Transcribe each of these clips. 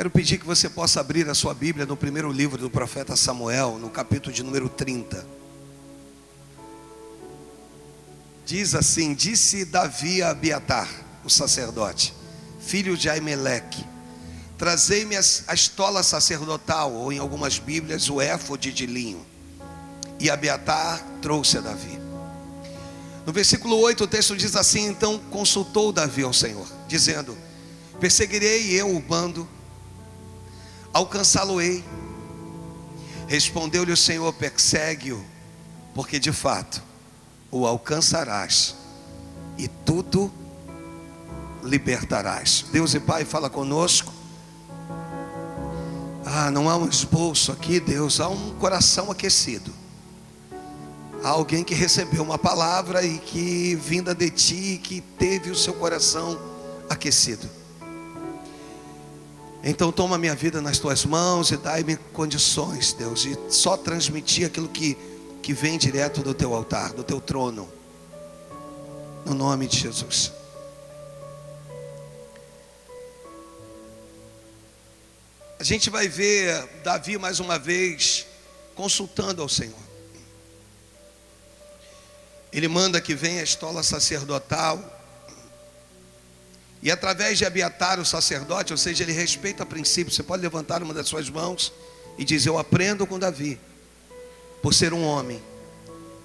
Quero pedir que você possa abrir a sua Bíblia no primeiro livro do profeta Samuel, no capítulo de número 30. Diz assim: disse Davi a Abiatar, o sacerdote, filho de Aimeleque: trazei-me a estola sacerdotal, ou em algumas Bíblias, o éfode de linho. E Abiatar trouxe a Davi. No versículo 8 o texto diz assim: então consultou Davi ao Senhor, dizendo: perseguirei eu o bando, alcançá-lo-ei. Respondeu-lhe o Senhor: persegue-o, porque de fato o alcançarás e tudo libertarás. Deus e Pai, fala conosco. Não há um esboço aqui, Deus, há um coração aquecido. Há alguém que recebeu uma palavra e que vinda de Ti, que teve o seu coração aquecido. Então toma minha vida nas Tuas mãos e dai-me condições, Deus, de só transmitir aquilo que vem direto do Teu altar, do Teu trono, no nome de Jesus. A gente vai ver Davi mais uma vez consultando ao Senhor. Ele manda que venha a estola sacerdotal, e através de Abiatar, o sacerdote, ou seja, ele respeita princípios. Você pode levantar uma das suas mãos e dizer: eu aprendo com Davi, por ser um homem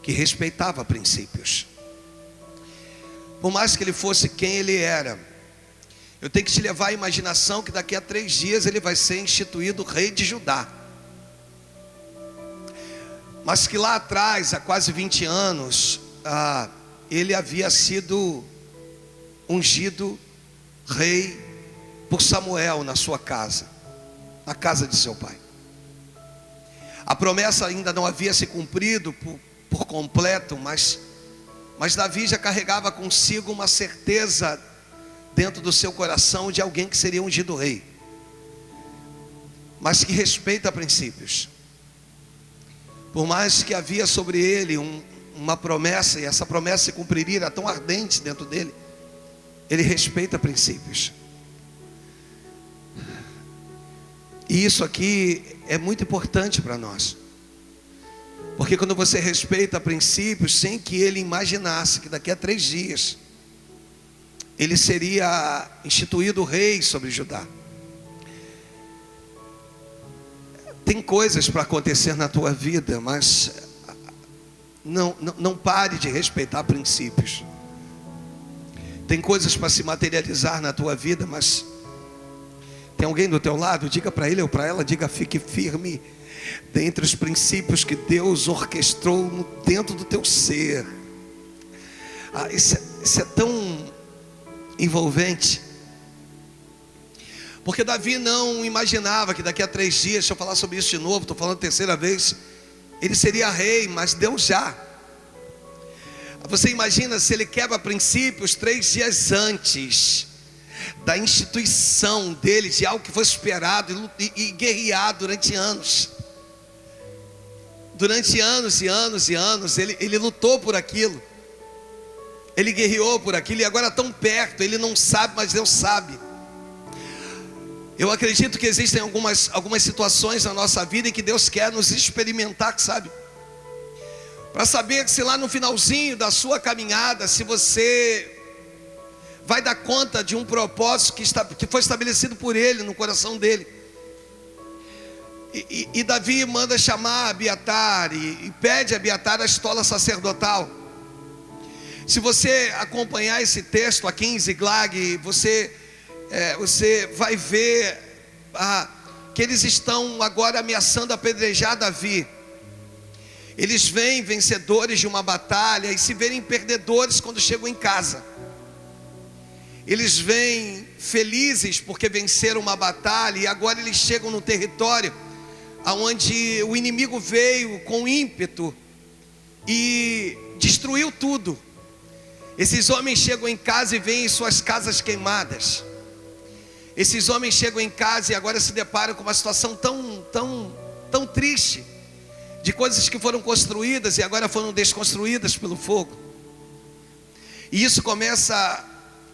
que respeitava princípios. Por mais que ele fosse quem ele era, eu tenho que te levar à imaginação que daqui a 3 dias ele vai ser instituído rei de Judá. Mas que lá atrás, há quase 20 anos, ele havia sido ungido rei por Samuel na sua casa, na casa de seu pai. A promessa ainda não havia se cumprido por completo, mas Davi já carregava consigo uma certeza dentro do seu coração de alguém que seria ungido rei, mas que respeita princípios. Por mais que havia sobre ele uma promessa, e essa promessa se cumpriria, era tão ardente dentro dele, ele respeita princípios. E isso aqui é muito importante para nós, porque quando você respeita princípios, sem que ele imaginasse que daqui a 3 dias ele seria instituído rei sobre Judá. Tem coisas para acontecer na tua vida, mas não pare de respeitar princípios. Tem coisas para se materializar na tua vida, mas tem alguém do teu lado? Diga para ele ou para ela, diga: fique firme dentre os princípios que Deus orquestrou dentro do teu ser. Isso é tão envolvente, porque Davi não imaginava que daqui a 3 dias, deixa eu falar sobre isso de novo, estou falando a 3ª vez, ele seria rei, mas Deus já. Você imagina se ele quebra princípios 3 dias antes da instituição dele, de algo que foi esperado e guerreado durante anos. Durante anos e anos e anos, ele lutou por aquilo. Ele guerreou por aquilo, e agora tão perto, ele não sabe, mas Deus sabe. Eu acredito que existem algumas situações na nossa vida em que Deus quer nos experimentar, sabe? Para saber se lá no finalzinho da sua caminhada, se você vai dar conta de um propósito que foi estabelecido por Ele, no coração dele. E Davi manda chamar Abiatar e pede a Abiatar a estola sacerdotal. Se você acompanhar esse texto aqui em Ziklag, você vai ver que eles estão agora ameaçando apedrejar Davi. Eles vêm vencedores de uma batalha e se verem perdedores quando chegam em casa. Eles vêm felizes porque venceram uma batalha, e agora eles chegam no território onde o inimigo veio com ímpeto e destruiu tudo. Esses homens chegam em casa e veem suas casas queimadas. Esses homens chegam em casa e agora se deparam com uma situação tão triste, de coisas que foram construídas e agora foram desconstruídas pelo fogo. E isso começa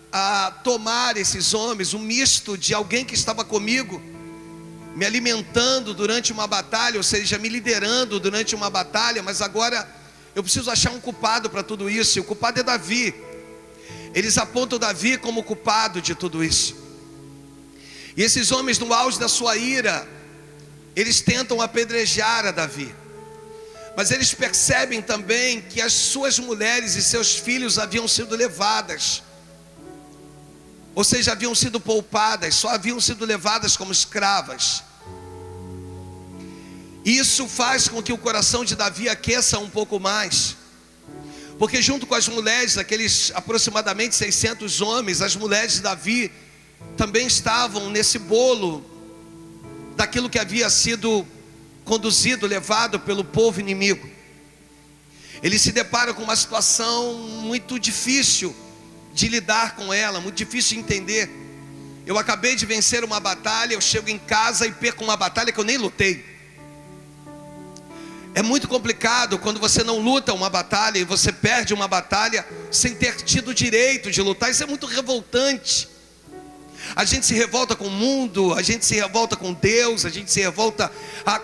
a tomar esses homens, um misto de alguém que estava comigo me alimentando durante uma batalha, ou seja, me liderando durante uma batalha, mas agora eu preciso achar um culpado para tudo isso, e o culpado é Davi. Eles apontam Davi como culpado de tudo isso. E esses homens, no auge da sua ira, eles tentam apedrejar a Davi. Mas eles percebem também que as suas mulheres e seus filhos haviam sido levadas, ou seja, haviam sido poupadas, só haviam sido levadas como escravas. Isso faz com que o coração de Davi aqueça um pouco mais, porque junto com as mulheres, aqueles aproximadamente 600 homens, as mulheres de Davi também estavam nesse bolo daquilo que havia sido conduzido, levado pelo povo inimigo. Eles se deparam com uma situação muito difícil de lidar com ela, muito difícil de entender. Eu acabei de vencer uma batalha, eu chego em casa e perco uma batalha que eu nem lutei. É muito complicado quando você não luta uma batalha e você perde uma batalha sem ter tido o direito de lutar. Isso é muito revoltante. A gente se revolta com o mundo, a gente se revolta com Deus, a gente se revolta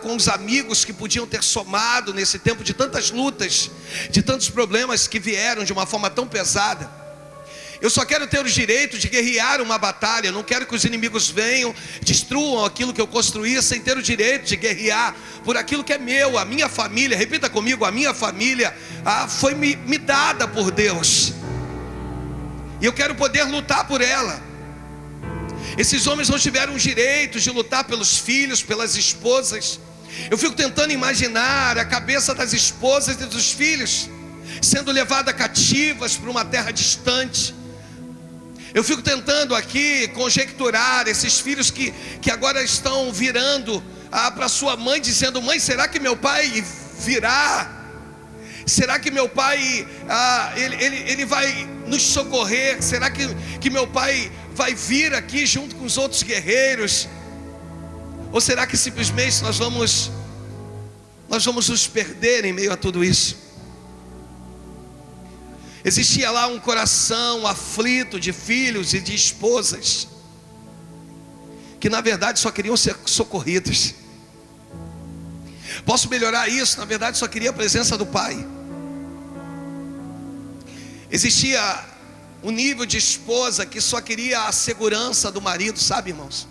com os amigos que podiam ter somado nesse tempo de tantas lutas, de tantos problemas que vieram de uma forma tão pesada. Eu só quero ter o direito de guerrear uma batalha. Eu não quero que os inimigos venham, destruam aquilo que eu construí, sem ter o direito de guerrear por aquilo que é meu. A minha família, repita comigo, a minha família foi me dada por Deus, e eu quero poder lutar por ela. Esses homens não tiveram o direito de lutar pelos filhos, pelas esposas. Eu fico tentando imaginar a cabeça das esposas e dos filhos sendo levadas cativas para uma terra distante. Eu fico tentando aqui conjecturar esses filhos que agora estão virando para sua mãe, dizendo: mãe, será que meu pai virá? Será que meu pai ele vai nos socorrer? Será que meu pai vai vir aqui junto com os outros guerreiros? Ou será que simplesmente nós vamos nos perder em meio a tudo isso? Existia lá um coração aflito de filhos e de esposas que na verdade só queriam ser socorridos. Posso melhorar isso? Na verdade só queria a presença do pai. Existia um nível de esposa que só queria a segurança do marido, sabe, irmãos?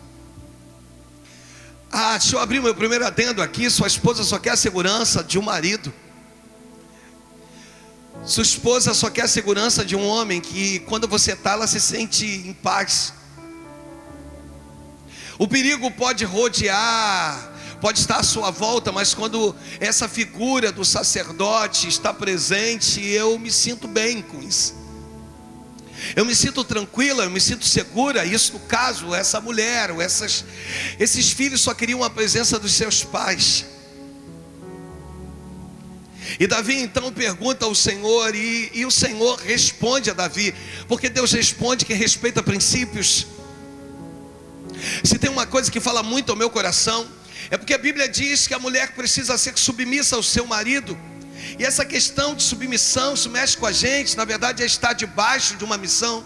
Deixa eu abrir meu primeiro adendo aqui. Sua esposa só quer a segurança de um marido. Sua esposa só quer a segurança de um homem que quando você está, ela se sente em paz. O perigo pode rodear, pode estar à sua volta, mas quando essa figura do sacerdote está presente, eu me sinto bem com isso. Eu me sinto tranquila, eu me sinto segura. Isso no caso, essa mulher, esses filhos só queriam a presença dos seus pais. E Davi então pergunta ao Senhor, e o Senhor responde a Davi, porque Deus responde quem respeita princípios. Se tem uma coisa que fala muito ao meu coração, é porque a Bíblia diz que a mulher precisa ser submissa ao seu marido. E essa questão de submissão, isso mexe com a gente. Na verdade é estar debaixo de uma missão.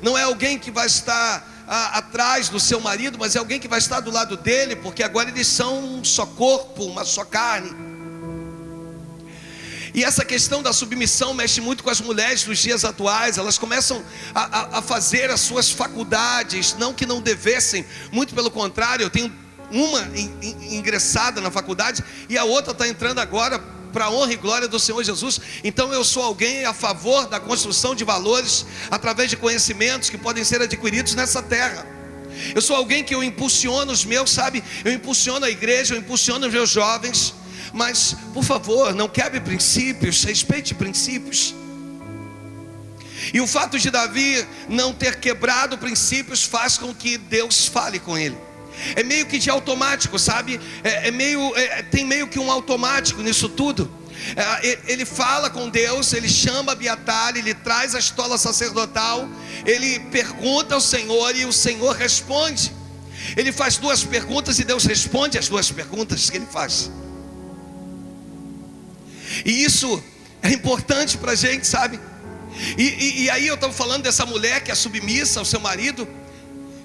Não é alguém que vai estar atrás do seu marido, mas é alguém que vai estar do lado dele, porque agora eles são um só corpo, uma só carne. E essa questão da submissão mexe muito com as mulheres dos dias atuais. Elas começam a fazer as suas faculdades, não que não devessem, muito pelo contrário. Eu tenho uma ingressada na faculdade e a outra está entrando agora, para a honra e glória do Senhor Jesus. Então eu sou alguém a favor da construção de valores através de conhecimentos que podem ser adquiridos nessa terra. Eu sou alguém que eu impulsiono os meus, sabe? Eu impulsiono a igreja, eu impulsiono os meus jovens. Mas, por favor, não quebre princípios, respeite princípios. E o fato de Davi não ter quebrado princípios faz com que Deus fale com ele. É meio que de automático, sabe? Tem meio que um automático nisso tudo. Ele fala com Deus, ele chama Abiatar, ele traz a estola sacerdotal, ele pergunta ao Senhor e o Senhor responde. Ele faz duas perguntas e Deus responde as duas perguntas que ele faz. E isso é importante para a gente, sabe? E aí eu estou falando dessa mulher que é submissa ao seu marido,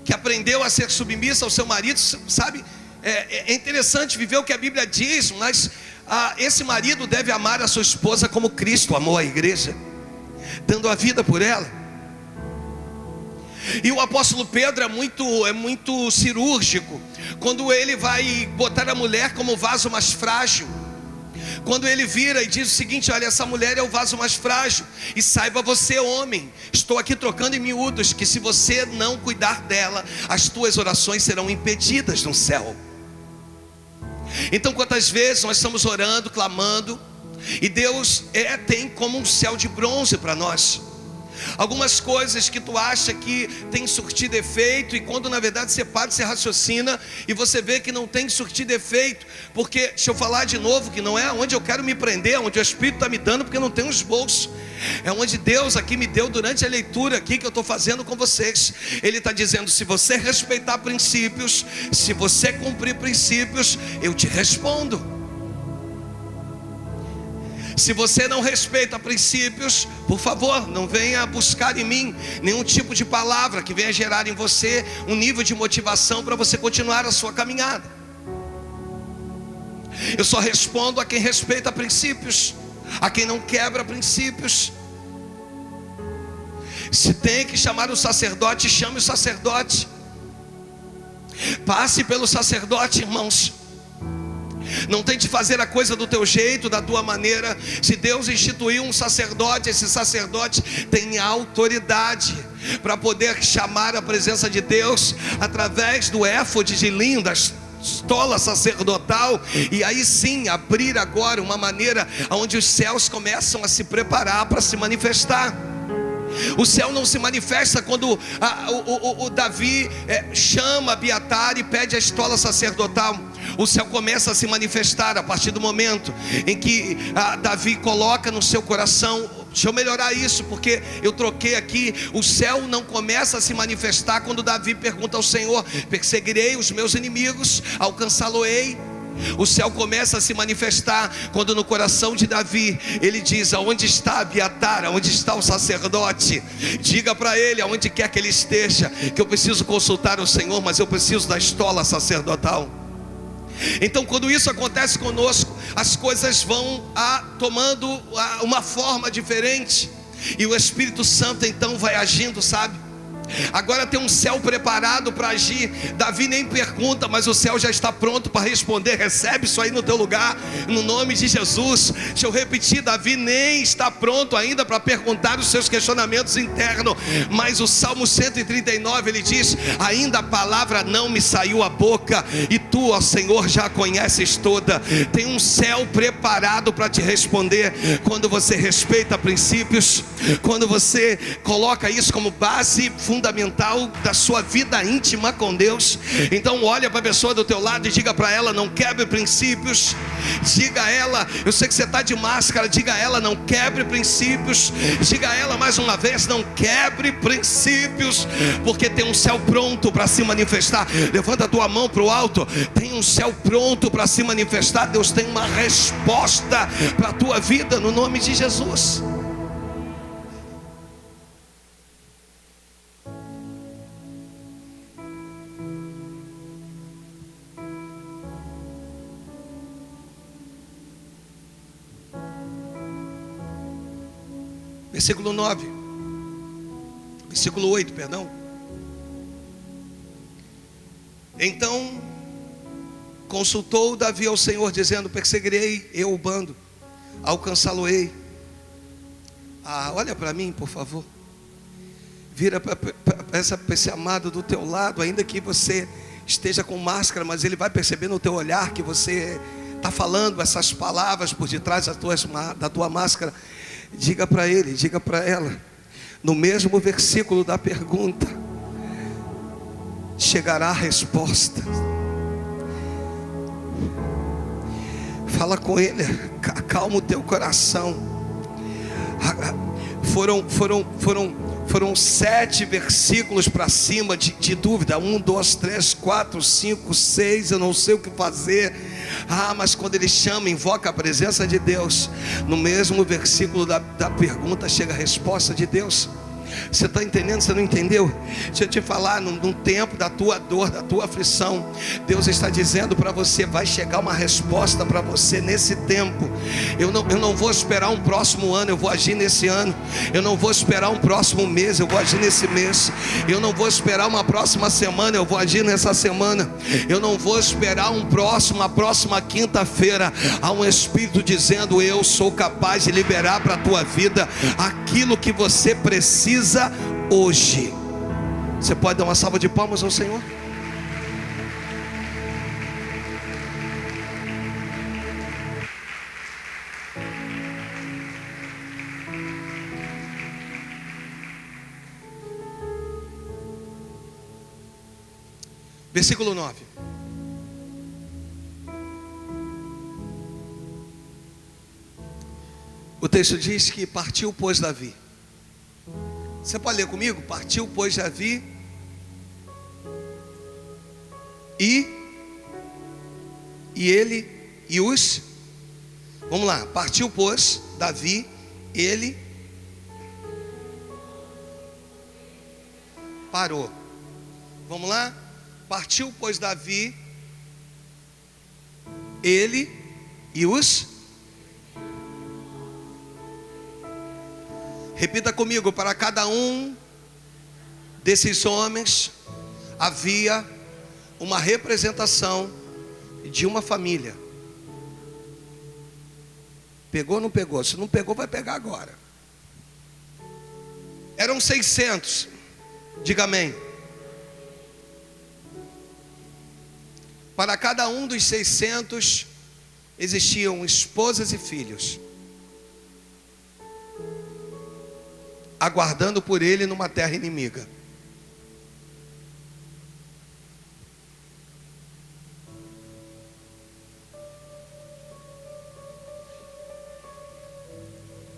que aprendeu a ser submissa ao seu marido, sabe? É interessante viver o que a Bíblia diz, mas esse marido deve amar a sua esposa como Cristo amou a igreja, dando a vida por ela. E o apóstolo Pedro é muito cirúrgico quando ele vai botar a mulher como vaso mais frágil. Quando ele vira e diz o seguinte: olha, essa mulher é o vaso mais frágil, e saiba você, homem, estou aqui trocando em miúdos, que se você não cuidar dela, as tuas orações serão impedidas no céu. Então, quantas vezes nós estamos orando, clamando, e Deus tem como um céu de bronze para nós. Algumas coisas que tu acha que tem surtido efeito, e quando na verdade você para, você raciocina e você vê que não tem surtido efeito, porque, deixa eu falar de novo, que não é onde eu quero me prender, é onde o Espírito está me dando, porque eu não tenho os bolsos. É onde Deus aqui me deu durante a leitura aqui que eu estou fazendo com vocês. Ele está dizendo: se você respeitar princípios, se você cumprir princípios, eu te respondo. Se você não respeita princípios, por favor, não venha buscar em mim nenhum tipo de palavra que venha gerar em você um nível de motivação para você continuar a sua caminhada. Eu só respondo a quem respeita princípios, a quem não quebra princípios. Se tem que chamar o sacerdote, chame o sacerdote. Passe pelo sacerdote, irmãos. Não tente fazer a coisa do teu jeito, da tua maneira. Se Deus instituiu um sacerdote, esse sacerdote tem autoridade para poder chamar a presença de Deus através do éfode de linho, da estola sacerdotal, e aí sim abrir agora uma maneira onde os céus começam a se preparar para se manifestar. O céu não se manifesta quando o Davi chama Abiatar e pede a estola sacerdotal. O céu começa a se manifestar a partir do momento em que Davi coloca no seu coração. Deixa eu melhorar isso, porque eu troquei aqui. O céu não começa a se manifestar quando Davi pergunta ao Senhor: perseguirei os meus inimigos, alcançá-lo-ei. O céu começa a se manifestar quando no coração de Davi ele diz: aonde está Abiatar, aonde está o sacerdote? Diga para ele, aonde quer que ele esteja, que eu preciso consultar o Senhor, mas eu preciso da estola sacerdotal. Então, quando isso acontece conosco, as coisas vão tomando uma forma diferente, e o Espírito Santo então vai agindo, sabe? Agora tem um céu preparado para agir. Davi nem pergunta, mas o céu já está pronto para responder. Recebe isso aí no teu lugar, no nome de Jesus. Deixa eu repetir: Davi nem está pronto ainda para perguntar os seus questionamentos internos, mas o Salmo 139 ele diz: ainda a palavra não me saiu à boca, e tu, ó Senhor, já a conheces toda. Tem um céu preparado para te responder quando você respeita princípios, quando você coloca isso como base fundamental da sua vida íntima com Deus. Então olha para a pessoa do teu lado e diga para ela: não quebre princípios. Diga a ela, eu sei que você está de máscara, diga a ela: não quebre princípios. Diga a ela mais uma vez: não quebre princípios, porque tem um céu pronto para se manifestar. Levanta a tua mão para o alto. Tem um céu pronto para se manifestar. Deus tem uma resposta para a tua vida no nome de Jesus. Versículo 9, versículo 8, perdão. Então consultou Davi ao Senhor, dizendo: perseguirei eu o bando, alcançá-lo-ei. Olha para mim, por favor. Vira para esse amado do teu lado, ainda que você esteja com máscara, mas ele vai perceber no teu olhar que você está falando essas palavras por detrás da tua máscara. Diga para ele, diga para ela, no mesmo versículo da pergunta, chegará a resposta. Fala com ele, acalma o teu coração. Foram 7 versículos para cima de dúvida. 1, 2, 3, 4, 5, 6. Eu não sei o que fazer. Mas quando ele chama, invoca a presença de Deus, no mesmo versículo da pergunta chega a resposta de Deus. Você está entendendo? Você não entendeu? Deixa eu te falar, num tempo da tua dor, da tua aflição, Deus está dizendo para você, vai chegar uma resposta para você nesse tempo. Eu não vou esperar um próximo ano, eu vou agir nesse ano. Eu não vou esperar um próximo mês, eu vou agir nesse mês. Eu não vou esperar uma próxima semana, eu vou agir nessa semana. Eu não vou esperar uma próxima quinta-feira. Há um Espírito dizendo, eu sou capaz de liberar para a tua vida aquilo que você precisa hoje. Você pode dar uma salva de palmas ao Senhor? Versículo 9. O texto diz que partiu, pois, Davi. Você pode ler comigo? Partiu, pois, Davi e ele e os... Vamos lá. Partiu, pois, Davi, ele... Parou. Vamos lá? Partiu, pois, Davi, ele e os... Repita comigo, para cada um desses homens havia uma representação de uma família. Pegou ou não pegou? Se não pegou, vai pegar agora. Eram 600, diga amém. Para cada um dos 600 existiam esposas e filhos, aguardando por ele numa terra inimiga.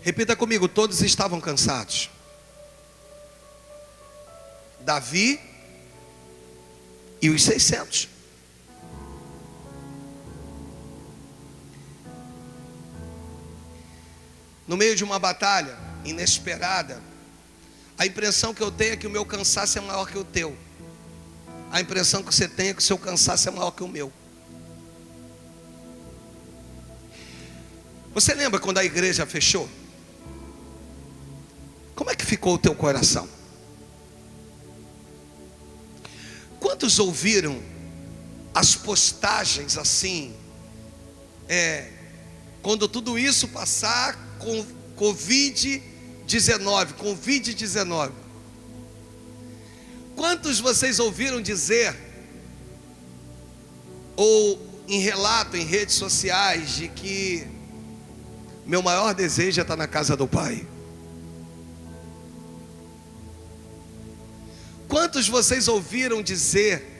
Repita comigo, todos estavam cansados. Davi e os 600. No meio de uma batalha inesperada, a impressão que eu tenho é que o meu cansaço é maior que o teu. A impressão que você tem é que o seu cansaço é maior que o meu. Você lembra quando a igreja fechou? Como é que ficou o teu coração? Quantos ouviram as postagens assim, quando tudo isso passar, com Covid-19. Quantos vocês ouviram dizer, ou em relato em redes sociais, de que meu maior desejo é estar na casa do Pai? Quantos vocês ouviram dizer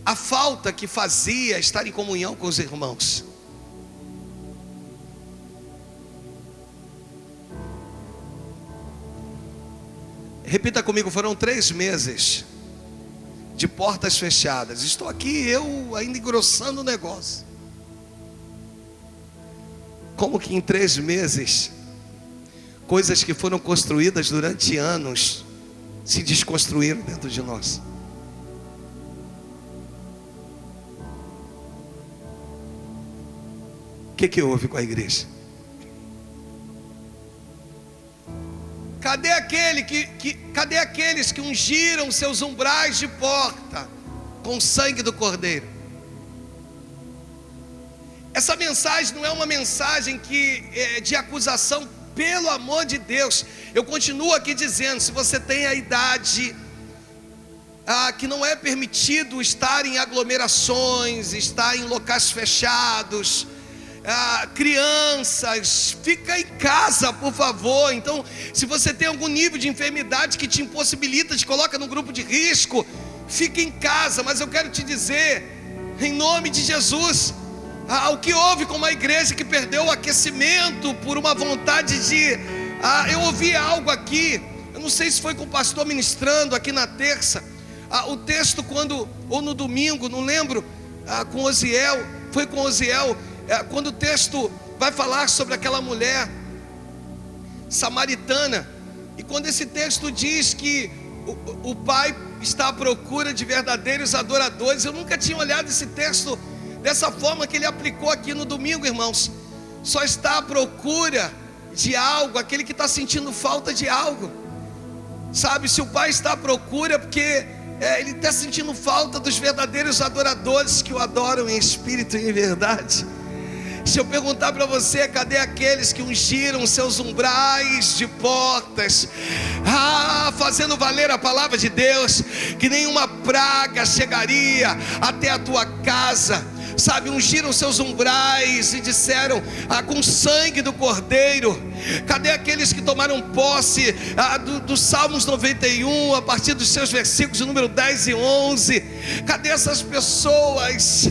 a falta que fazia estar em comunhão com os irmãos? Repita comigo, foram 3 meses de portas fechadas. Estou aqui, eu ainda engrossando o negócio. Como que em 3 meses, coisas que foram construídas durante anos se desconstruíram dentro de nós? O que houve com a igreja? Cadê aqueles que ungiram seus umbrais de porta com o sangue do Cordeiro? Essa mensagem não é uma mensagem de acusação, pelo amor de Deus. Eu continuo aqui dizendo, se você tem a idade que não é permitido estar em aglomerações, estar em locais fechados, crianças, fica em casa, por favor. Então, se você tem algum nível de enfermidade que te impossibilita, te coloca no grupo de risco, fica em casa. Mas eu quero te dizer, em nome de Jesus, o que houve com uma igreja que perdeu o aquecimento por uma vontade de... eu ouvi algo aqui, eu não sei se foi com o pastor ministrando aqui na terça, o texto ou no domingo, não lembro, com Osiel, foi com Osiel, quando o texto vai falar sobre aquela mulher samaritana. E quando esse texto diz que o Pai está à procura de verdadeiros adoradores, eu nunca tinha olhado esse texto dessa forma que ele aplicou aqui no domingo, irmãos. Só está à procura de algo aquele que está sentindo falta de algo. Sabe, se o Pai está à procura, porque ele está sentindo falta dos verdadeiros adoradores que o adoram em espírito e em verdade. Se eu perguntar para você, cadê aqueles que ungiram seus umbrais de portas, fazendo valer a palavra de Deus, que nenhuma praga chegaria até a tua casa, sabe, ungiram seus umbrais e disseram, com o sangue do Cordeiro. Cadê aqueles que tomaram posse do Salmos 91, a partir dos seus versículos de número 10 e 11, cadê essas pessoas?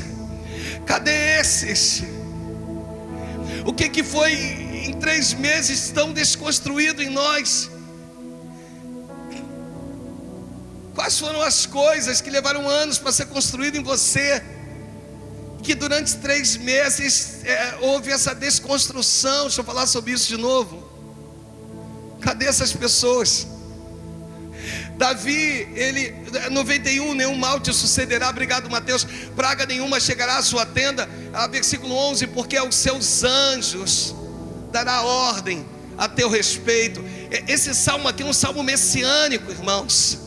Cadê esses? O que foi em 3 meses tão desconstruído em nós? Quais foram as coisas que levaram anos para ser construído em você, que durante 3 meses houve essa desconstrução? Deixa eu falar sobre isso de novo. Cadê essas pessoas? Davi, ele, 91, nenhum mal te sucederá, obrigado Mateus, praga nenhuma chegará à sua tenda. Versículo 11, porque aos seus anjos dará ordem a teu respeito. Esse salmo aqui é um salmo messiânico, irmãos.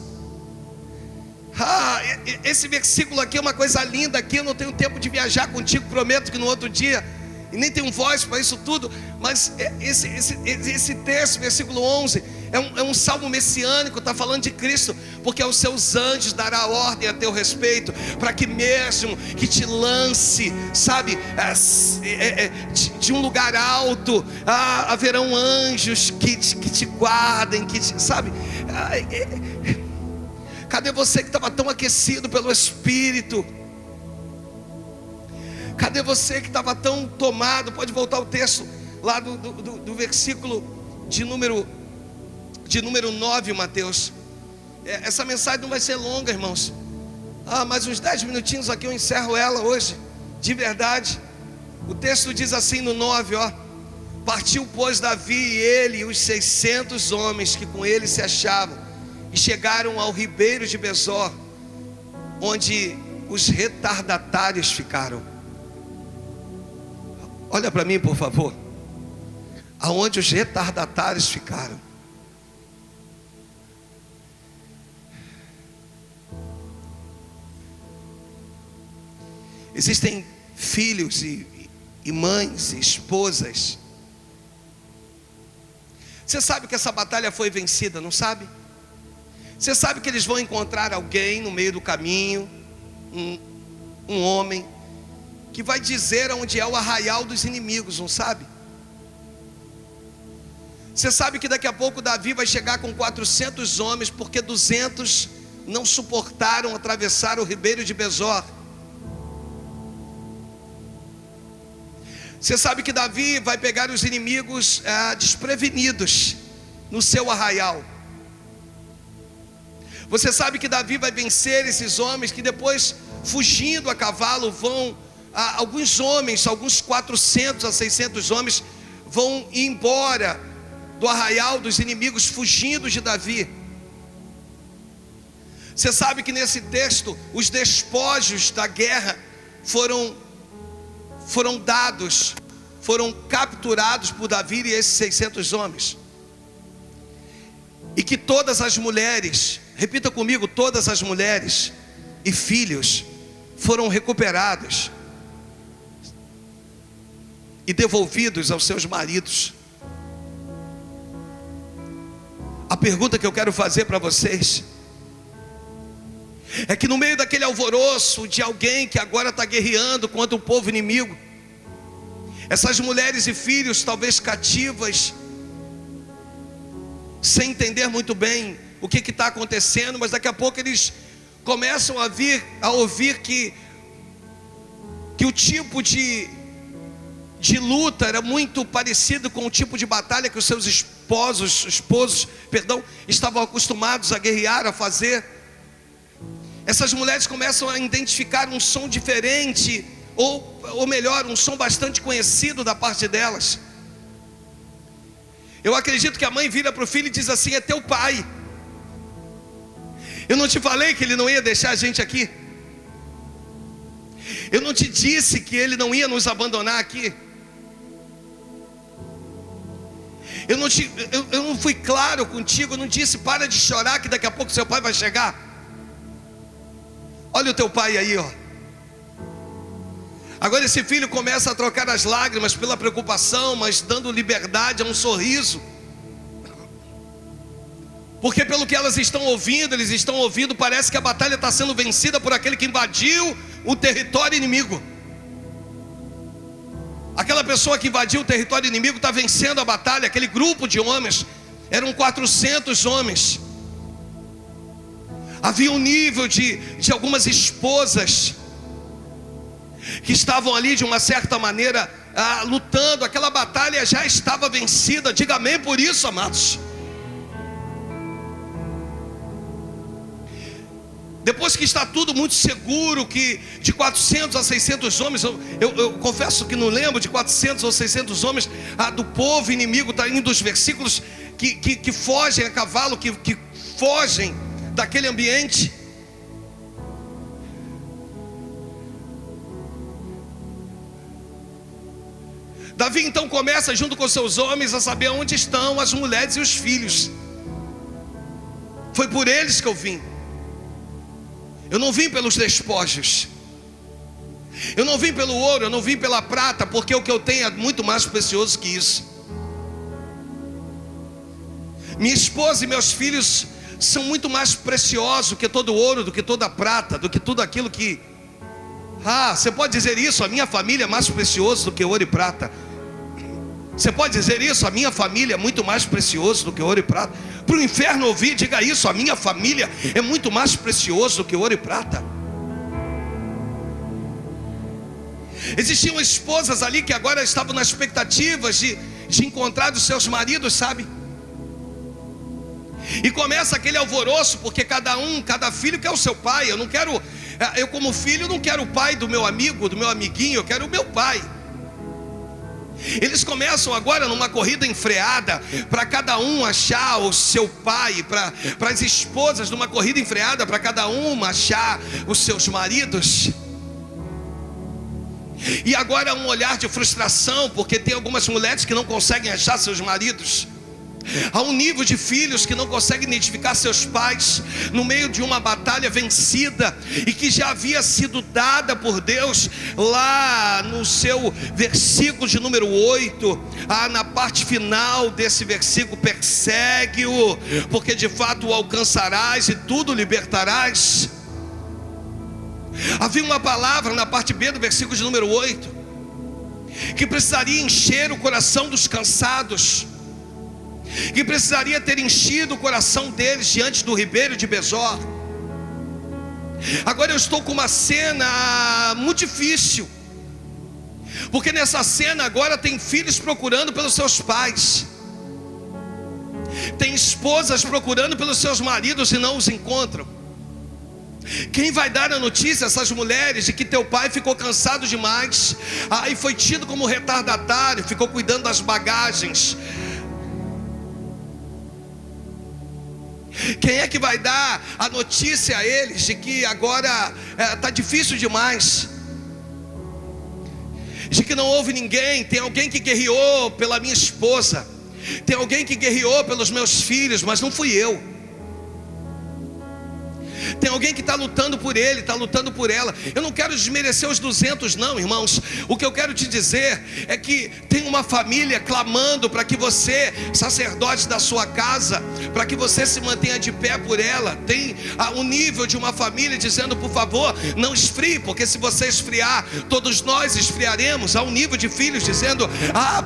Esse versículo aqui é uma coisa linda aqui. Eu não tenho tempo de viajar contigo, prometo que no outro dia, e nem tenho voz para isso tudo, mas esse texto, versículo 11, é um salmo messiânico, está falando de Cristo, porque aos seus anjos dará ordem a teu respeito, para que mesmo que te lance, sabe, de um lugar alto, haverão anjos que te guardem, sabe. Cadê você que estava tão aquecido pelo Espírito? Cadê você que estava tão tomado? Pode voltar o texto lá do versículo de número 9, Mateus. Essa mensagem não vai ser longa, irmãos. Mais uns 10 minutinhos aqui eu encerro ela hoje, de verdade. O texto diz assim no 9, partiu pois Davi e ele e os 600 homens que com ele se achavam, e chegaram ao ribeiro de Besor, onde os retardatários ficaram. Olha para mim, por favor. Aonde os retardatários ficaram. Existem filhos e mães e esposas. Você sabe que essa batalha foi vencida, não sabe? Você sabe que eles vão encontrar alguém no meio do caminho, um homem, que vai dizer onde é o arraial dos inimigos, não sabe? Você sabe que daqui a pouco Davi vai chegar com 400 homens, porque 200 não suportaram atravessar o ribeiro de Besor. Você sabe que Davi vai pegar os inimigos desprevenidos no seu arraial. Você sabe que Davi vai vencer esses homens que depois, fugindo a cavalo, vão... alguns homens, alguns 400 a 600 homens vão ir embora do arraial dos inimigos, fugindo de Davi. Você sabe que nesse texto os despojos da guerra foram dados, foram capturados por Davi e esses 600 homens, e que todas as mulheres, repita comigo, todas as mulheres e filhos foram recuperados e devolvidos aos seus maridos. A pergunta que eu quero fazer para vocês é que no meio daquele alvoroço de alguém que agora está guerreando contra um povo inimigo, essas mulheres e filhos, talvez cativas, sem entender muito bem o que está acontecendo, mas daqui a pouco eles começam a ouvir que o tipo de luta era muito parecido com o tipo de batalha que os seus esposos, estavam acostumados a guerrear, a fazer. Essas mulheres começam a identificar um som diferente, ou melhor, um som bastante conhecido da parte delas. Eu acredito que a mãe vira para o filho e diz assim: é teu pai. Eu não te falei que ele não ia deixar a gente aqui? Eu não te disse que ele não ia nos abandonar aqui? Eu não fui claro contigo? Eu não disse: para de chorar que daqui a pouco seu pai vai chegar? Olha o teu pai aí, ó. Agora esse filho começa a trocar as lágrimas pela preocupação, mas dando liberdade a um sorriso. Porque pelo que elas estão ouvindo, eles estão ouvindo, parece que a batalha está sendo vencida por aquele que invadiu o território inimigo. Aquela pessoa que invadiu o território inimigo está vencendo a batalha. Aquele grupo de homens, eram 400 homens. Havia um nível de algumas esposas que estavam ali de uma certa maneira lutando. Aquela batalha já estava vencida. Diga amém por isso, amados. Depois que está tudo muito seguro, que de 400 a 600 homens, eu confesso que não lembro, de 400 ou 600 homens do povo inimigo, está indo os versículos que fogem a cavalo, que fogem daquele ambiente. Davi então começa junto com seus homens a saber onde estão as mulheres e os filhos. Foi por eles que eu vim. Eu não vim pelos despojos, eu não vim pelo ouro, eu não vim pela prata, porque o que eu tenho é muito mais precioso que isso. Minha esposa e meus filhos são muito mais preciosos do que todo ouro, do que toda prata, do que tudo aquilo que... você pode dizer isso: a minha família é mais preciosa do que ouro e prata. Você pode dizer isso: a minha família é muito mais preciosa do que ouro e prata. Para o inferno ouvir, diga isso: a minha família é muito mais preciosa do que ouro e prata. Existiam esposas ali que agora estavam nas expectativas de encontrar os seus maridos, sabe? E começa aquele alvoroço, porque cada filho quer o seu pai. Eu como filho não quero o pai do meu amigo, do meu amiguinho, eu quero o meu pai. Eles começam agora numa corrida enfreada, para cada um achar o seu pai, para as esposas numa corrida enfreada, para cada uma achar os seus maridos. E agora um olhar de frustração, porque tem algumas mulheres que não conseguem achar seus maridos. Há um nível de filhos que não conseguem identificar seus pais no meio de uma batalha vencida e que já havia sido dada por Deus lá no seu versículo de número 8. Na parte final desse versículo: persegue-o, porque de fato o alcançarás e tudo libertarás. Havia uma palavra na parte B do versículo de número 8 que precisaria encher o coração dos cansados, que precisaria ter enchido o coração deles diante do ribeiro de Besor. Agora eu estou com uma cena muito difícil, porque nessa cena agora tem filhos procurando pelos seus pais, tem esposas procurando pelos seus maridos e não os encontram. Quem vai dar a notícia a essas mulheres de que teu pai ficou cansado demais, e foi tido como retardatário, ficou cuidando das bagagens? Quem é que vai dar a notícia a eles de que agora está difícil demais, de que não houve ninguém? Tem alguém que guerreou pela minha esposa, tem alguém que guerreou pelos meus filhos, mas não fui eu. Tem alguém que está lutando por ele, está lutando por ela. Eu não quero desmerecer os 200 não, irmãos. O que eu quero te dizer é que tem uma família clamando para que você, sacerdote da sua casa, para que você se mantenha de pé por ela. Tem um nível de uma família dizendo: por favor, não esfrie, porque se você esfriar, todos nós esfriaremos. Há um nível de filhos dizendo: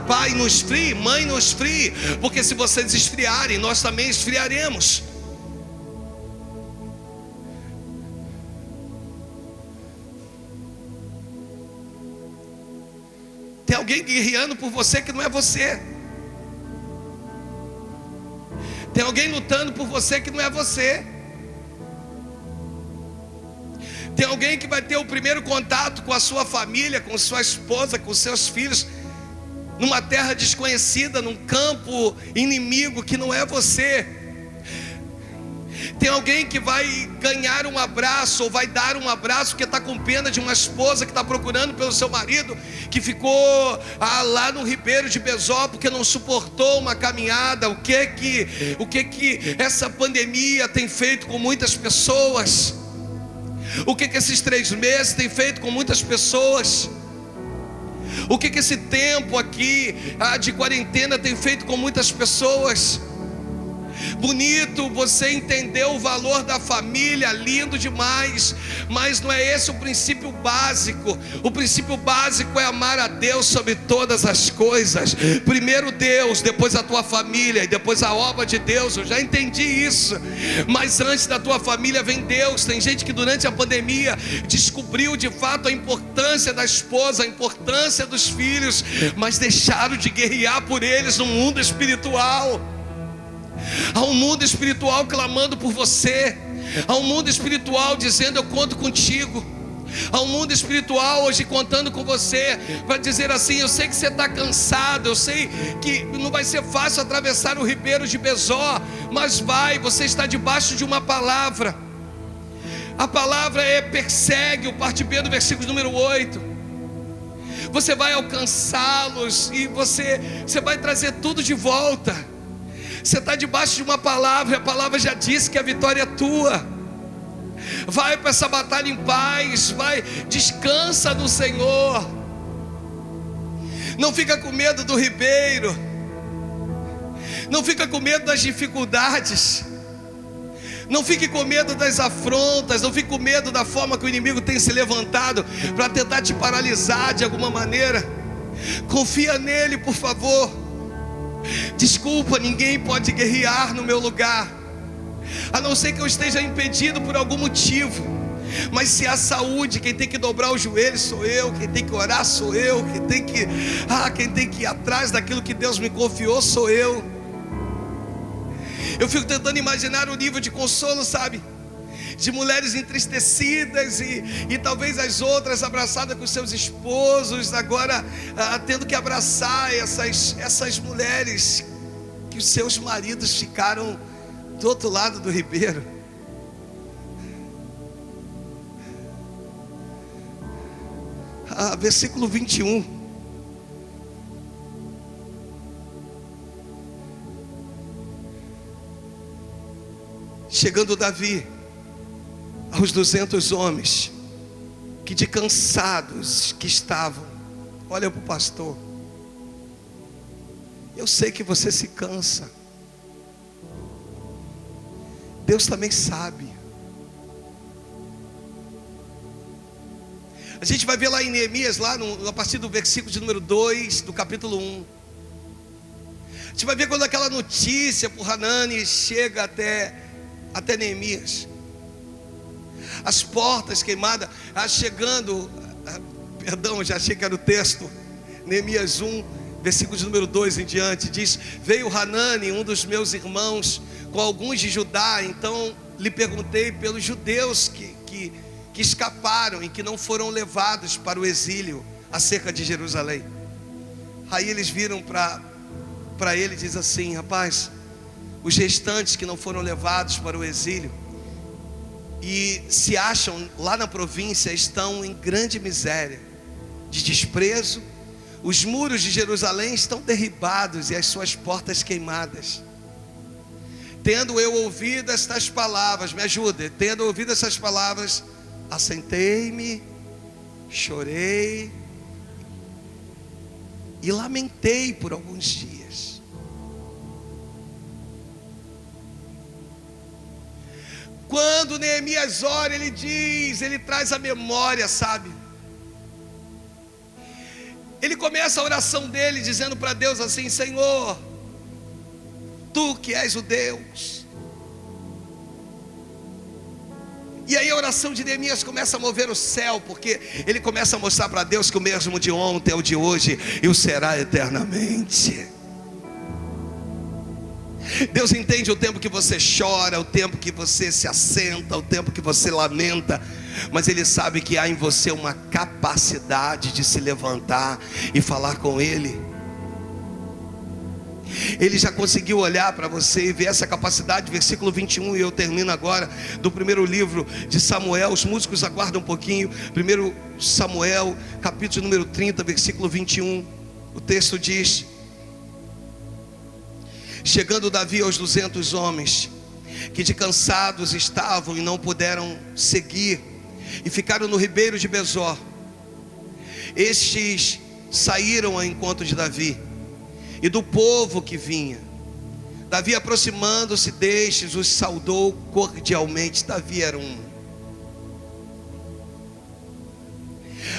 pai, não esfrie, mãe, não esfrie, porque se vocês esfriarem, nós também esfriaremos. Tem alguém guerreando por você que não é você. Tem alguém lutando por você que não é você. Tem alguém que vai ter o primeiro contato com a sua família, com sua esposa, com seus filhos, numa terra desconhecida, num campo inimigo que não é você. Tem alguém que vai ganhar um abraço, ou vai dar um abraço, porque está com pena de uma esposa que está procurando pelo seu marido, que ficou lá no Ribeiro de Bezó, porque não suportou uma caminhada. O que que essa pandemia tem feito com muitas pessoas? O que esses 3 meses tem feito com muitas pessoas? O que esse tempo aqui de quarentena tem feito com muitas pessoas? Bonito, você entendeu o valor da família, lindo demais, mas não é esse o princípio básico. O princípio básico é amar a Deus sobre todas as coisas. Primeiro Deus, depois a tua família e depois a obra de Deus. Eu já entendi isso, mas antes da tua família vem Deus. Tem gente que durante a pandemia descobriu de fato a importância da esposa, a importância dos filhos, mas deixaram de guerrear por eles no mundo espiritual. Há um mundo espiritual clamando por você. Há um mundo espiritual dizendo: eu conto contigo. Há um mundo espiritual hoje contando com você, para dizer assim: eu sei que você está cansado, eu sei que não vai ser fácil atravessar o Ribeiro de Bezó, mas você está debaixo de uma palavra. A palavra é persegue, o parte B do versículo número 8. Você vai alcançá-los e você vai trazer tudo de volta. Você está debaixo de uma palavra, a palavra já disse que a vitória é tua. Vai para essa batalha em paz, descansa no Senhor. Não fica com medo do ribeiro, não fica com medo das dificuldades, não fique com medo das afrontas, não fique com medo da forma que o inimigo tem se levantado para tentar te paralisar de alguma maneira. Confia nele, por favor. Desculpa, ninguém pode guerrear no meu lugar, a não ser que eu esteja impedido por algum motivo. Mas se há saúde, quem tem que dobrar os joelhos sou eu, quem tem que orar sou eu, quem tem que ir atrás daquilo que Deus me confiou sou eu. Eu fico tentando imaginar o nível de consolo, sabe, de mulheres entristecidas e talvez as outras abraçadas com seus esposos, agora tendo que abraçar essas mulheres que os seus maridos ficaram do outro lado do ribeiro. Versículo 21. Chegando Davi aos 200 homens, que de cansados que estavam, olha para o pastor, eu sei que você se cansa, Deus também sabe. A gente vai ver lá em Neemias, a partir do versículo de número 2, do capítulo 1. A gente vai ver quando aquela notícia por Hanani chega até Neemias. As portas queimadas, chegando, perdão, já achei que era o texto, Neemias 1, versículo de número 2 em diante, diz: veio Hanani, um dos meus irmãos, com alguns de Judá. Então lhe perguntei pelos judeus que escaparam e que não foram levados para o exílio acerca de Jerusalém. Aí eles viram para ele e diz assim: rapaz, os restantes que não foram levados para o exílio e se acham lá na província estão em grande miséria, de desprezo. Os muros de Jerusalém estão derribados e as suas portas queimadas. Tendo eu ouvido estas palavras, me ajuda, tendo ouvido essas palavras, assentei-me, chorei e lamentei por alguns dias. Quando Neemias ora, ele traz a memória, sabe? Ele começa a oração dele dizendo para Deus assim: Senhor, Tu que és o Deus. E aí a oração de Neemias começa a mover o céu, porque ele começa a mostrar para Deus que o mesmo de ontem é o de hoje e o será eternamente. Deus entende o tempo que você chora, o tempo que você se assenta, o tempo que você lamenta, mas Ele sabe que há em você uma capacidade de se levantar e falar com Ele. Ele já conseguiu olhar para você e ver essa capacidade. Versículo 21, e eu termino agora, do primeiro livro de Samuel. Os músicos aguardam um pouquinho. Primeiro Samuel, capítulo número 30, versículo 21. O texto diz: chegando Davi aos 200 homens, que de cansados estavam e não puderam seguir, e ficaram no ribeiro de Besor, estes saíram ao encontro de Davi e do povo que vinha. Davi, aproximando-se destes, os saudou cordialmente. Davi era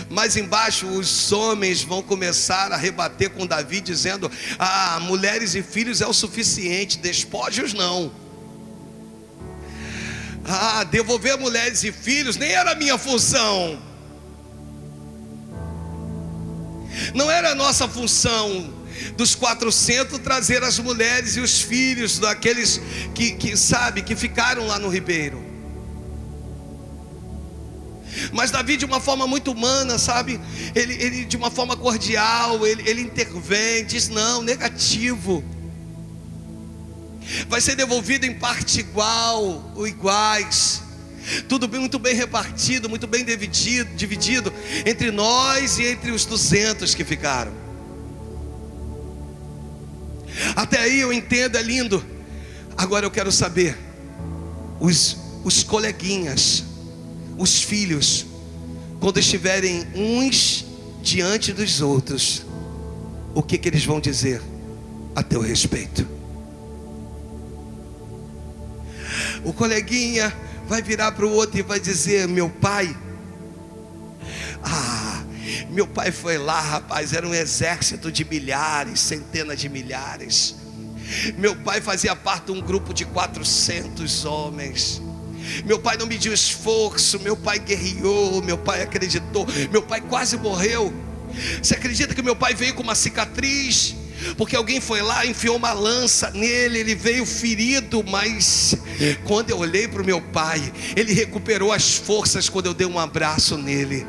Mas embaixo os homens vão começar a rebater com Davi, dizendo: mulheres e filhos é o suficiente, despojos não. Devolver mulheres e filhos nem era a minha função. Não era a nossa função dos 400 trazer as mulheres e os filhos daqueles que ficaram lá no ribeiro. Mas Davi, de uma forma muito humana, sabe, ele de uma forma cordial, ele intervém, diz: não, negativo, vai ser devolvido em parte igual ou iguais, tudo bem, muito bem repartido, muito bem dividido entre nós e entre os 200 que ficaram. Até aí eu entendo, é lindo. Agora eu quero saber, os coleguinhas, os filhos, quando estiverem uns diante dos outros, o que eles vão dizer a teu respeito? O coleguinha vai virar para o outro e vai dizer: meu pai foi lá, rapaz, era um exército de milhares, centenas de milhares. Meu pai fazia parte de um grupo de 400 homens. Meu pai não mediu esforço, meu pai guerreou, meu pai acreditou, meu pai quase morreu. Você acredita que meu pai veio com uma cicatriz? Porque alguém foi lá, enfiou uma lança nele, ele veio ferido. Mas quando eu olhei para o meu pai, ele recuperou as forças quando eu dei um abraço nele.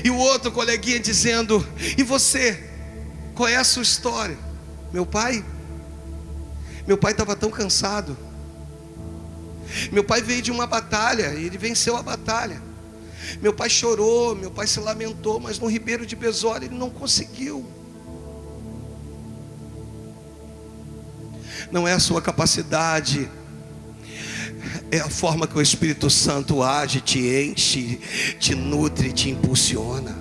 E o outro coleguinha dizendo: e você? Qual é a sua história? Meu pai estava tão cansado. Meu pai veio de uma batalha e ele venceu a batalha. Meu pai chorou, meu pai se lamentou, mas no ribeiro de Besor ele não conseguiu. Não é a sua capacidade, é a forma que o Espírito Santo age, te enche, te nutre, te impulsiona.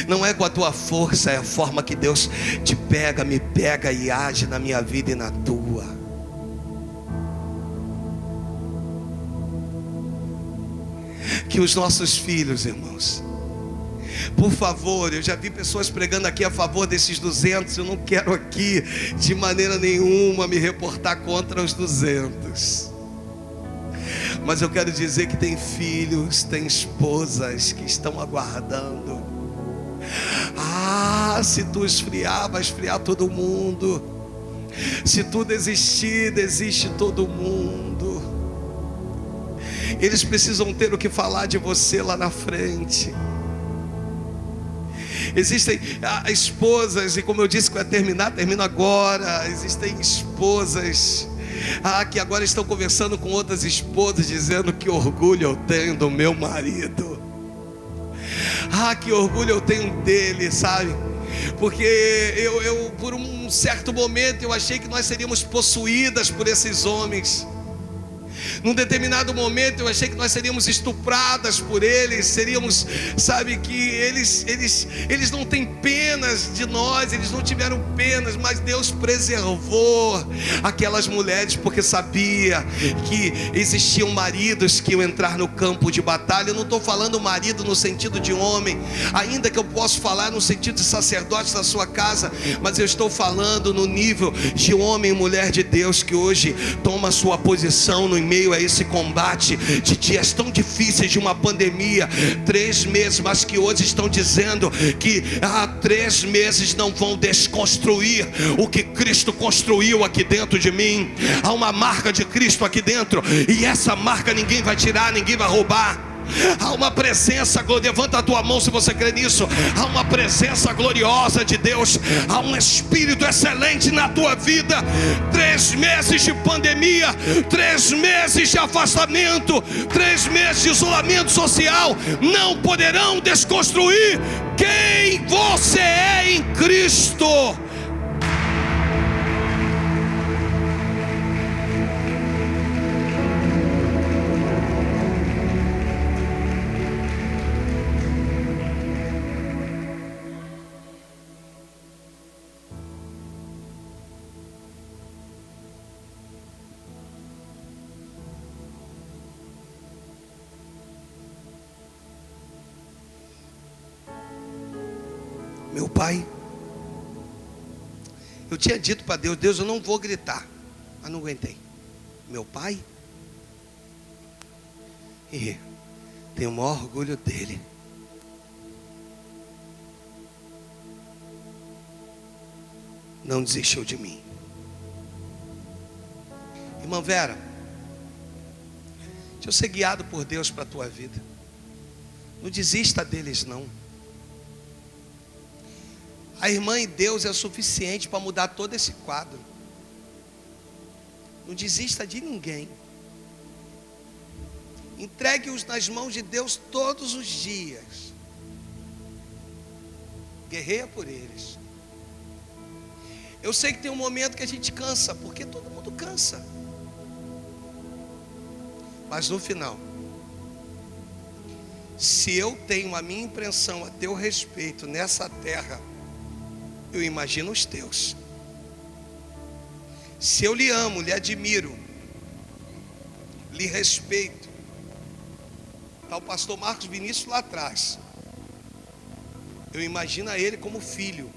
Não é com a tua força, é a forma que Deus te pega, me pega e age na minha vida e na tua. Que os nossos filhos, irmãos, por favor, eu já vi pessoas pregando aqui a favor desses 200. Eu não quero aqui de maneira nenhuma me reportar contra os 200. Mas eu quero dizer que tem filhos, tem esposas que estão aguardando. Se tu esfriar, vai esfriar todo mundo. Se tu desistir, desiste todo mundo. Eles precisam ter o que falar de você lá na frente. Existem esposas, e como eu disse que eu ia termino agora. Existem esposas que agora estão conversando com outras esposas, dizendo: que orgulho eu tenho do meu marido. Que orgulho eu tenho dele, sabe? Porque eu por um certo momento eu achei que nós seríamos possuídas por esses homens. Num determinado momento eu achei que nós seríamos estupradas por eles. Seríamos, sabe, que eles não têm penas de nós. Eles não tiveram penas, mas Deus preservou aquelas mulheres, porque sabia que existiam maridos que iam entrar no campo de batalha. Eu não estou falando marido no sentido de homem, ainda que eu possa falar no sentido de sacerdote da sua casa, mas eu estou falando no nível de homem e mulher de Deus, que hoje toma sua posição no meio a esse combate de dias tão difíceis, de uma pandemia, 3 meses, mas que hoje estão dizendo que 3 meses não vão desconstruir o que Cristo construiu aqui dentro de mim. Há uma marca de Cristo aqui dentro, e essa marca ninguém vai tirar, ninguém vai roubar. Há uma presença, levanta a tua mão se você crê nisso. Há uma presença gloriosa de Deus. Há um Espírito excelente na tua vida. 3 meses de pandemia, 3 meses de afastamento, 3 meses de isolamento social não poderão desconstruir quem você é em Cristo. Meu pai, eu tinha dito para Deus: Deus, eu não vou gritar, mas não aguentei. Meu pai, e tenho o maior orgulho dele. Não desistiu de mim. Irmã Vera, deixa eu ser guiado por Deus para a tua vida. Não desista deles não. A irmã em Deus é o suficiente para mudar todo esse quadro. Não desista de ninguém. Entregue-os nas mãos de Deus todos os dias. Guerreia por eles. Eu sei que tem um momento que a gente cansa, porque todo mundo cansa. Mas no final, se eu tenho a minha impressão a teu respeito nessa terra, eu imagino os teus. Se eu lhe amo, lhe admiro, lhe respeito, está o pastor Marcos Vinícius lá atrás, eu imagino a ele como filho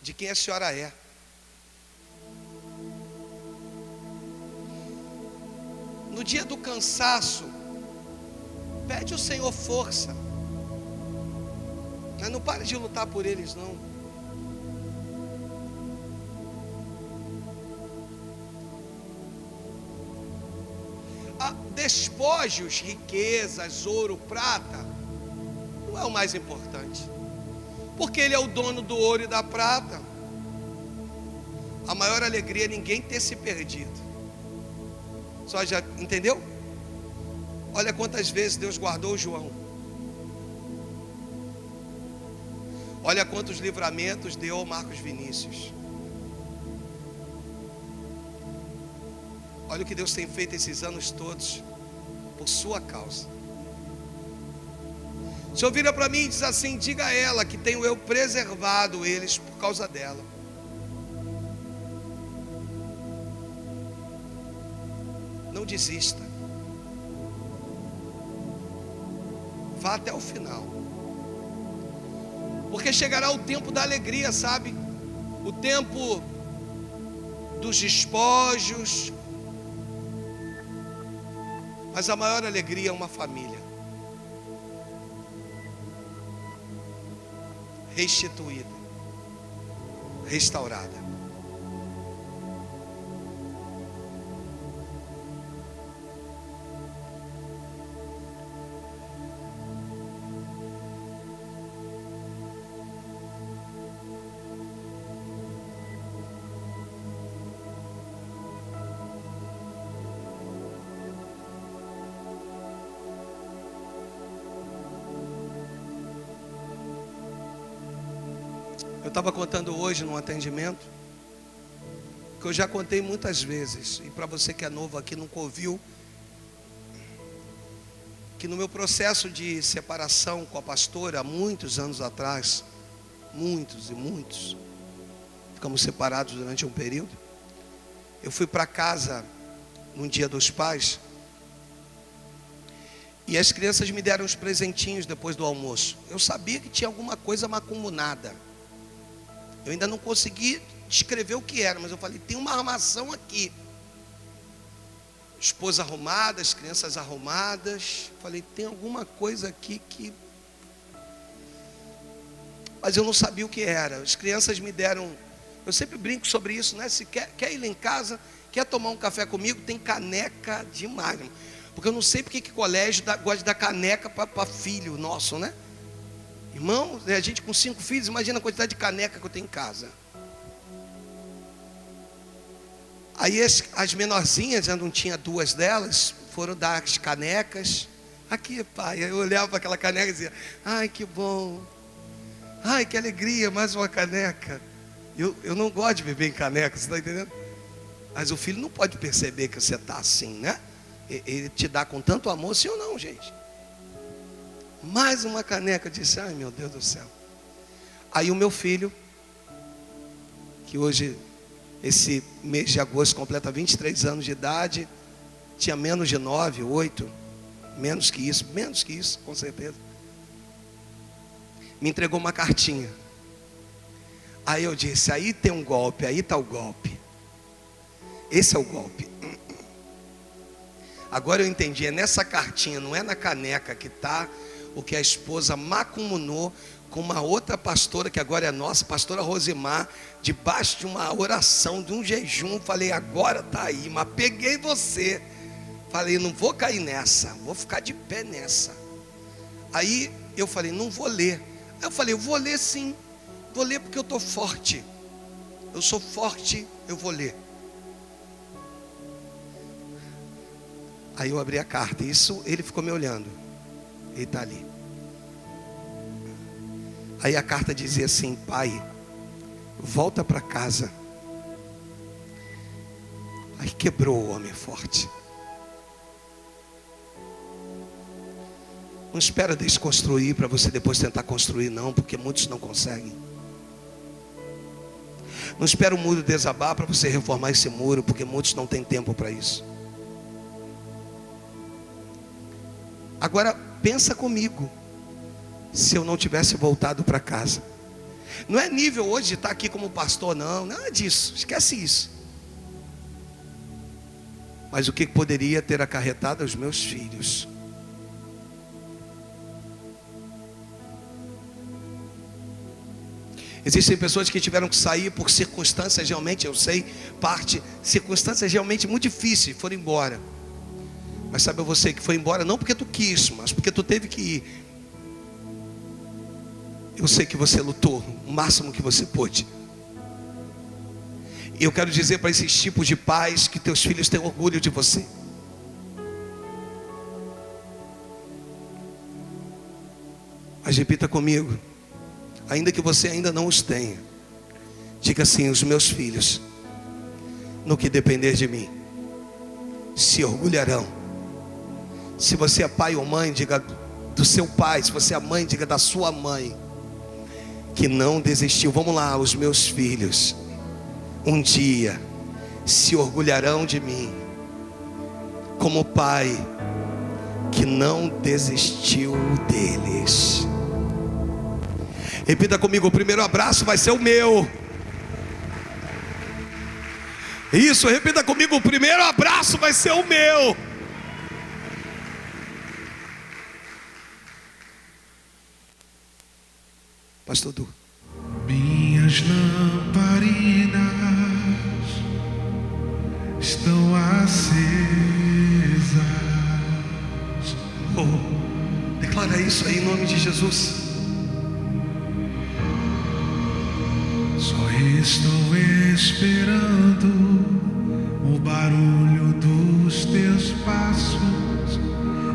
de quem a senhora é. No dia do cansaço, pede ao Senhor força. Mas não pare de lutar por eles não. Despojos, riquezas, ouro, prata, não é o mais importante, porque Ele é o dono do ouro e da prata. A maior alegria é ninguém ter se perdido. Só já entendeu? Olha quantas vezes Deus guardou João. Olha quantos livramentos deu ao Marcos Vinícius. Olha o que Deus tem feito esses anos todos por sua causa. O Senhor vira para mim e diz assim: diga a ela que tenho eu preservado eles por causa dela. Não desista. Vá até o final. Porque chegará o tempo da alegria, sabe? O tempo dos despojos. Mas a maior alegria é uma família restituída, restaurada. Eu estava contando hoje num atendimento, que eu já contei muitas vezes, e para você que é novo aqui nunca ouviu, que no meu processo de separação com a pastora, há muitos anos atrás, muitos, ficamos separados durante um período. Eu fui para casa num dia dos pais, e as crianças me deram uns presentinhos depois do almoço. Eu sabia que tinha alguma coisa macumunada. Eu ainda não consegui descrever o que era, mas eu falei: tem uma armação aqui. Esposa arrumada, as crianças arrumadas. Falei: tem alguma coisa aqui que... Mas eu não sabia o que era. As crianças me deram... Eu sempre brinco sobre isso, né? Se quer ir lá em casa, quer tomar um café comigo, tem caneca demais. Porque eu não sei porque que colégio gosta de dar caneca para filho nosso, né? Irmão, a gente com 5 filhos, imagina a quantidade de caneca que eu tenho em casa. Aí as menorzinhas, já não tinha 2 delas, foram dar as canecas. Aqui, pai. Aí eu olhava para aquela caneca e dizia: ai, que bom. Ai, que alegria, mais uma caneca. Eu não gosto de beber em caneca, você está entendendo? Mas o filho não pode perceber que você está assim, né? Ele te dá com tanto amor, sim ou não, gente? Mais uma caneca. Eu disse: ai, meu Deus do céu. Aí o meu filho, que hoje, esse mês de agosto, completa 23 anos de idade, tinha menos de 9, 8, menos que isso, com certeza, me entregou uma cartinha. Aí eu disse: aí tem um golpe, aí está o golpe. Esse é o golpe. Agora eu entendi, é nessa cartinha, não é na caneca que está o que a esposa macumunou com uma outra pastora, que agora é nossa, pastora Rosimar, debaixo de uma oração, de um jejum. Falei: agora está aí, mas peguei você. Falei: não vou cair nessa, vou ficar de pé nessa. Aí eu falei: não vou ler. Aí eu falei: eu vou ler sim, vou ler porque eu estou forte. Eu sou forte, eu vou ler. Aí eu abri a carta, isso ele ficou me olhando. Ele está ali. Aí a carta dizia assim: pai, volta para casa. Aí quebrou o homem forte. Não espera desconstruir para você depois tentar construir, não, porque muitos não conseguem. Não espera o muro desabar para você reformar esse muro, porque muitos não têm tempo para isso. Agora pensa comigo, se eu não tivesse voltado para casa. Não é nível hoje de estar aqui como pastor, não, nada disso, esquece isso. Mas o que poderia ter acarretado aos meus filhos? Existem pessoas que tiveram que sair por circunstâncias realmente, eu sei, circunstâncias realmente muito difíceis, foram embora. Mas sabe você que foi embora não porque tu quis, mas porque tu teve que ir. Eu sei que você lutou o máximo que você pôde. E eu quero dizer para esses tipos de pais que teus filhos têm orgulho de você. Mas repita comigo, ainda que você ainda não os tenha, diga assim: os meus filhos, no que depender de mim, se orgulharão. Se você é pai ou mãe, diga do seu pai. Se você é mãe, diga da sua mãe, que não desistiu. Vamos lá: os meus filhos um dia se orgulharão de mim, como pai que não desistiu deles. Repita comigo: o primeiro abraço vai ser o meu. Isso, repita comigo: o primeiro abraço vai ser o meu. Pastor Du. Minhas lamparinas estão acesas. Oh, declara isso aí em nome de Jesus. Só estou esperando o barulho dos teus passos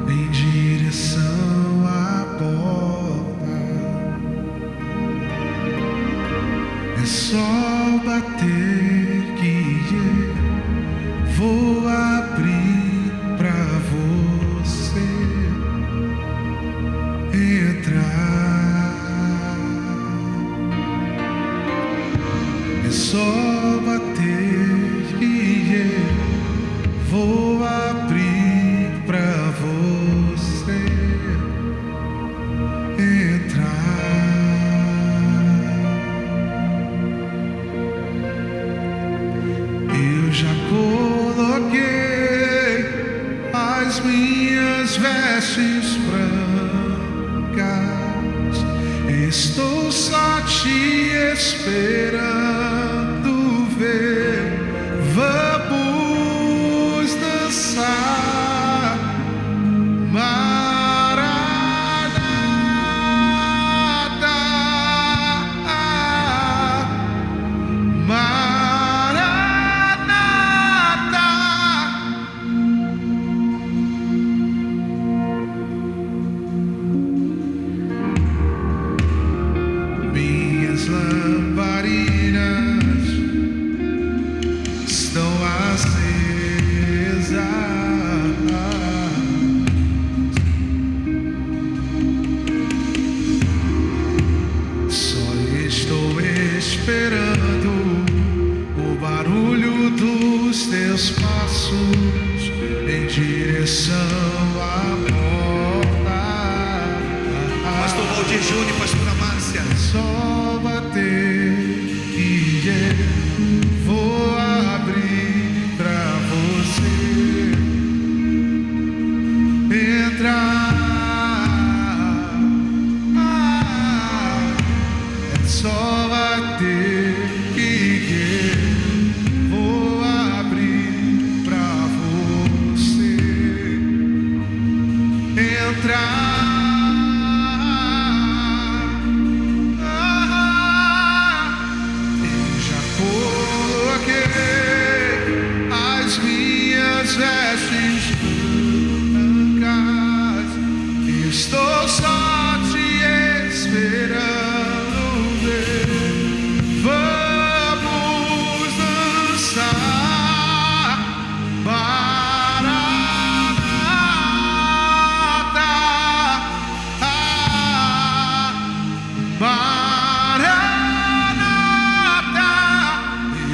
em direção à porta. É só bater que eu vou abrir pra você entrar. É só bater que eu vou abrir pra você entrar. Eu já coloquei as minhas vestes brancas, estou só te esperando ver. Vamos dançar esperando o barulho dos teus passos em direção à porta. Pastor Valdir Júnior e pastora Márcia. Só bater e eu vou abrir pra você entrar. É só bater e eu vou abrir pra você entrar. Vestes brancas, estou só te esperando ver. Vamos dançar Maranata.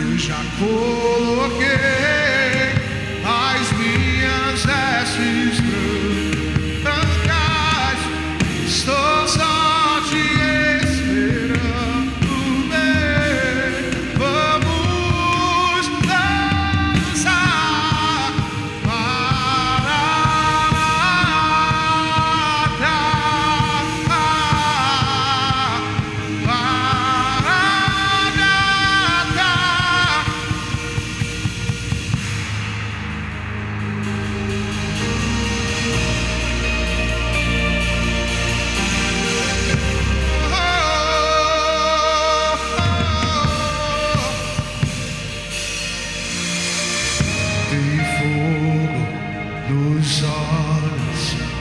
Eu já coloquei vestes brancas, estou só te esperando ver. Vamos dançar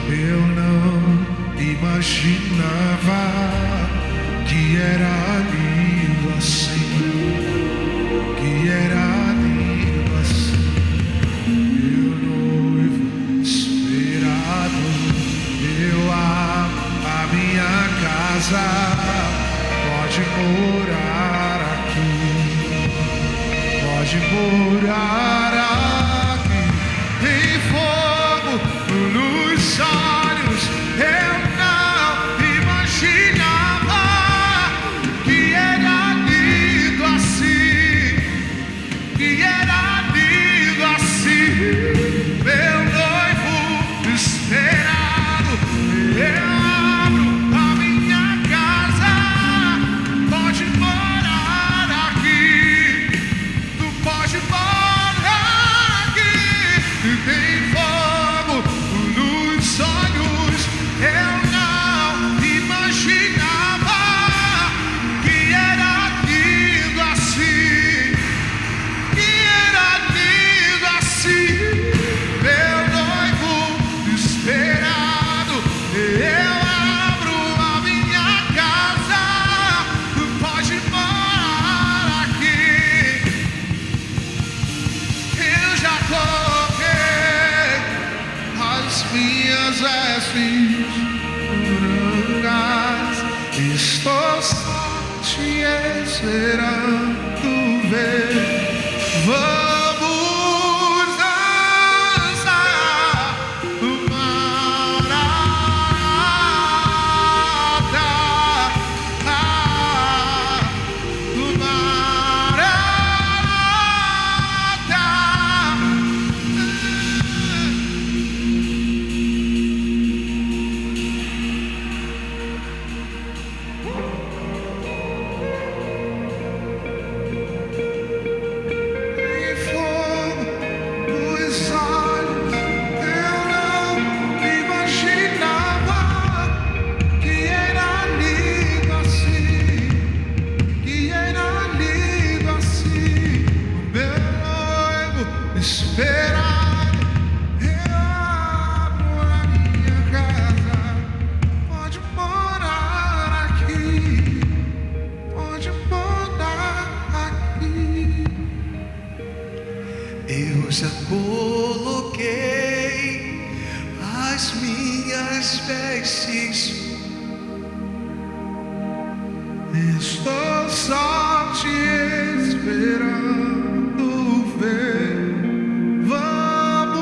eu não imaginava que era lindo assim, que era lindo assim. Meu noivo esperado, eu amo a minha casa, pode morar aqui, pode morar aqui. Tem fogo nos olhos, eu não imaginava que era lindo assim, que era lindo assim. Meu noivo esperado, eu abro a minha casa, pode morar aqui, tu pode morar aqui. Tem fogo nos olhos, eu não imaginava que era lindo assim, que era lindo assim. Meu noivo esperado, eu abro a minha casa, pode morar aqui. Eu já coloquei as minhas vestes brancas, estou só te esperando ver. Vamos dançar Maranata, já coloquei as minhas vestes. Estou só te esperando ver. Vamos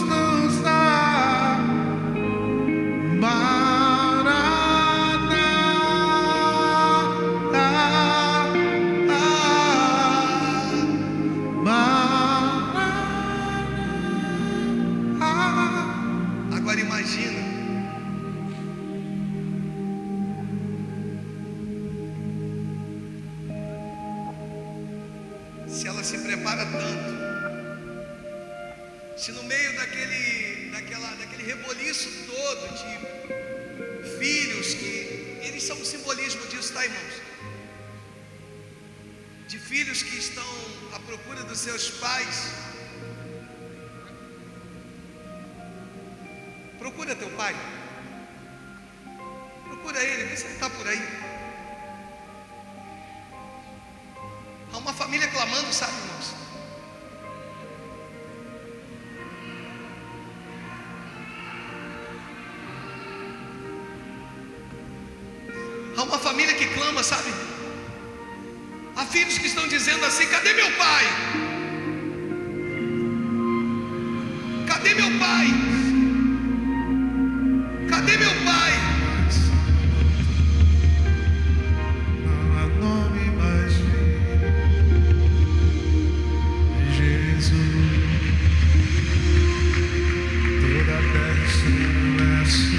dançar. Agora imagina. Se ela se prepara tanto, se no meio daquele reboliço todo de filhos, que eles são um simbolismo disso, tá, irmãos? De filhos que estão à procura dos seus pais. Procura teu pai. Procura ele, vê se ele está por aí. Há uma família clamando, sabe, irmãos? Há uma família que clama, sabe? Há filhos que estão dizendo assim: cadê meu pai? Cadê meu pai? Cadê meu pai? Não há nome mais lindo, Jesus. Toda a terra estremece,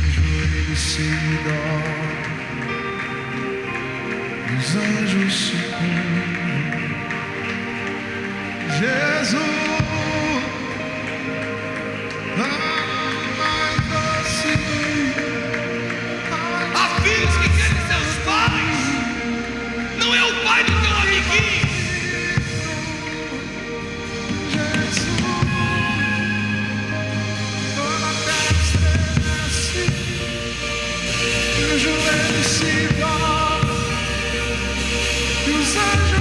os joelhos se dobram, os anjos se curvam. Jesus. Há filhos que querem seus pais. Não é o pai do teu amiguinho. Toda a terra estremece, e os joelhos se dobram, e os anjos